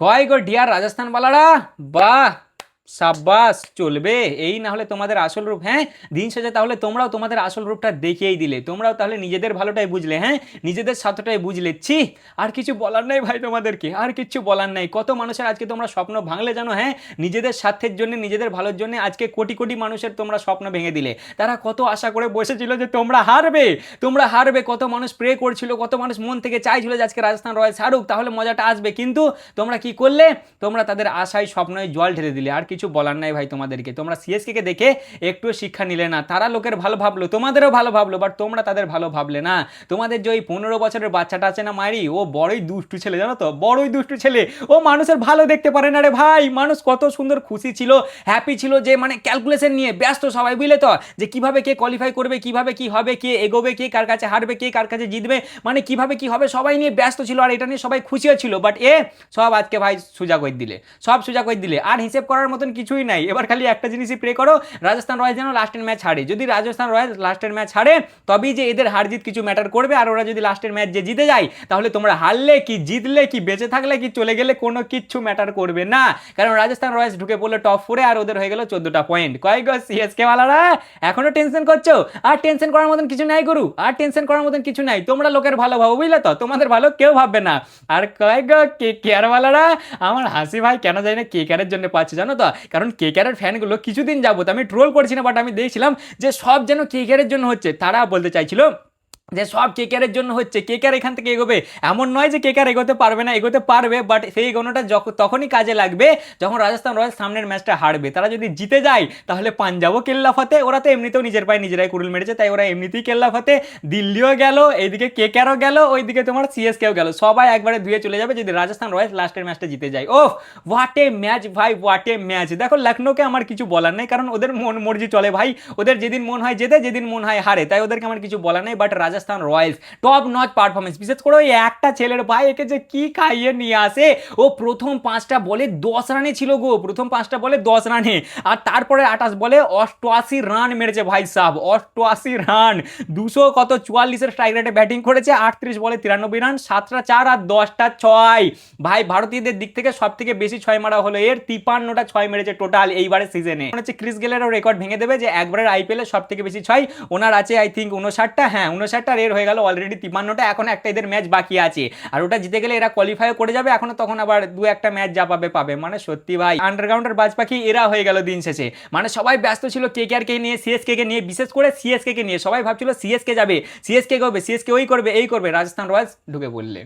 কয় গো ডিয়ার রাজস্থান বালারা, বাহ সাব্বাস, চলবে এই না হলে তোমাদের আসল রূপ। হ্যাঁ, দিন শেষে তাহলে তোমরাও তোমাদের আসল রূপটা দেখিয়েই দিলে, তোমরাও তাহলে নিজেদের ভালোটাই বুঝলে, হ্যাঁ নিজেদের স্বার্থটাই বুঝলে। ছি, আর কিছু বলার নাই ভাই তোমাদেরকে, আর কিছু বলার নাই। কত মানুষের আজকে তোমরা স্বপ্ন ভাঙলে জানো? হ্যাঁ, নিজেদের স্বার্থের জন্য, নিজেদের ভালোর জন্য আজকে কোটি কোটি মানুষের তোমরা স্বপ্ন ভেঙে দিলে। তারা কত আশা করে বসেছিল যে তোমরা হারবে, তোমরা হারবে, কত মানুষ প্রে করছিল, কত মানুষ মন থেকে চাইছিল যে আজকে রাজস্থান রয়্যালস হারুক, তাহলে মজাটা আসবে। কিন্তু তোমরা কি করলে? তোমরা তাদের আশায় স্বপ্নয় জল ঢেলে দিলে। আর কিছু বলার নাই ভাই তোমাদেরকে। তোমরা সিএসকে কে দেখে একটু শিক্ষা নিলে না। তারা লোকের ভালো ভাবলো, তোমাদেরও ভালো ভাবলো, বাট তোমরা তাদের ভালো ভাবলে না। তোমাদের যে ওই 15 বছরের বাচ্চাটা আছে না মারি, ও বড়ই দুষ্টু ছেলে, জানো তো, বড়ই দুষ্টু ছেলে। ও মানুষের ভালো দেখতে পারে না রে ভাই। মানুষ কত সুন্দর খুশি ছিল, হ্যাপি ছিল, যে মানে ক্যালকুলেশন নিয়ে ব্যস্ত সবাই, বুঝলে তো, যে কিভাবে কে কোয়ালিফাই করবে, কিভাবে কি হবে, কে এগোবে, কে কার কাছে হারবে, কে কার কাছে জিতবে, মানে কিভাবে কি হবে, সবাই নিয়ে ব্যস্ত ছিল। আর এটা নিয়ে সবাই খুশিও ছিল। বাট এ সব আজকে ভাই সোজা করে দিলে, সব সোজা করে দিলে। আর হিসেব করার মতন কিছুই নাই। এবার খালি একটা জিনিসই প্রে করো, রাজস্থান রয়্যালস যেন লাস্টের ম্যাচ হারে। যদি রাজস্থান রয়্যালস লাস্টের ম্যাচ হারে, তবেই যে এদের হার জিত কিছু ম্যাটার করবে। আর ওরা যদি লাস্টের ম্যাচ যে জিতে যায়, তাহলে তোমরা হারলে কি, জিতলে কি, বেঁচে থাকলে কি, চলে গেলে কোনো কিচ্ছু ম্যাটার করবে না। কারণ রাজস্থান রয়্যালস ঢুকে পড়লো টপ 4-এ, আর ওদের হয়ে গেল 14টা পয়েন্ট। কয় গো সিএসকে ওয়ালারা, এখনো টেনশন করছো? আর টেনশন করার মতন কিছু নাই গুরু, আর টেনশন করার মতন কিছু নাই। তোমরা লোকের ভালো ভাবো, বুঝলে তো, তোমাদের ভালো কেউ ভাববে না। আর কয় গো কে কেয়ার ওয়ালারা, আমার হাসি ভাই কেন জানি না কে কেয়ারের জন্য পাচ্ছে, জানো তো। কারণ কে কেয়ারের ফ্যানগুলো কিছুদিন যাবত, আমি ট্রোল করছি না, বাট আমি দেখছিলাম যে সব যেন কে কেয়ারের জন্য হচ্ছে। তারা বলতে চাইছিল যে সব কেকারের জন্য হচ্ছে, কেকার এখান থেকে এগোবে। এমন নয় যে কেকার এগোতে পারবে না, এগোতে পারবে, বাট সেই এগোনোটা তখনই কাজে লাগবে যখন রাজস্থান রয়্যালস সামনের ম্যাচটা হারবে। তারা যদি জিতে যায়, তাহলে পাঞ্জাবও কেল্লাফাতে, ওরা তো এমনিতেও নিজের পায়ে নিজেরাই কুড়ুল মেরেছে, তাই ওরা এমনিতেই কেল্লাফাতে। দিল্লিও গেল, এইদিকে কেকারও গেল, ওইদিকে তোমার সিএসকেও গেল, সবাই একবারে ধুয়ে চলে যাবে যদি রাজস্থান রয়্যালস লাস্টের ম্যাচটা জিতে যায়। ওহ, হোয়াট এ ম্যাচ ভাই, হোয়াট এ ম্যাচ। দেখো লখনৌকে আমার কিছু বলার নেই, কারণ ওদের মন মর্জি চলে ভাই। ওদের যেদিন মন হয় জেতে, যেদিন মন হয় হারে, তাই ওদেরকে আমার কিছু বলার নেই। But Rajasthan Royals top notch performance, বিশেষ করে ওই একটা ছেলের ভাই, একে যে কি খাইয়ে নিয়ে আসে। ও প্রথম 5টা বলে 10 রানে ছিল গো, প্রথম 5টা বলে 10 রানে, আর তারপরে 28 বলে 88 রান মেরেছে ভাই সাহেব, 88 রান। 200 কত 44-এর স্ট্রাইক রেটে ব্যাটিং করেছে, 38 বলে 93 রান, 7টা 4 আর 10টা 6। ভাই ভারতীয়দের দিক থেকে সব থেকে বেশি 6 মারা হলো এর, 53টা 6 মেরেছে টোটাল এইবারের সিজনে। মনে হচ্ছে ক্রিস গেলেরও রেকর্ড ভেঙে দেবে, যে একবারের আইপিএল এ সব থেকে বেশি 6 ওনার আছে। আই থিঙ্ক 59টা, হ্যাঁ 59টা, এর হয়ে গেল অলরেডি 53টা। এখন একটা এদের ম্যাচ বাকি আছে, আর ওটা জিতে গেলে এরা কোয়ালিফাই করে যাবে। এখনো তখন আবার 2-1টা ম্যাচ যা পাবে পাবে। মানে সত্যি ভাই আন্ডারগ্রাউন্ডের বাজ পাখি এরা হয়ে গেল দিন শেষে। মানে সবাই ব্যস্ত ছিল কেকেআর কে নিয়ে, সিএসকে কে নিয়ে, বিশেষ করে সিএসকে কে নিয়ে। সবাই ভাবছিল সিএসকে যাবে, সিএসকে করবে, সিএসকে ওই করবে, এই করবে। রাজস্থান রয়্যালস ঢুকে পড়লে।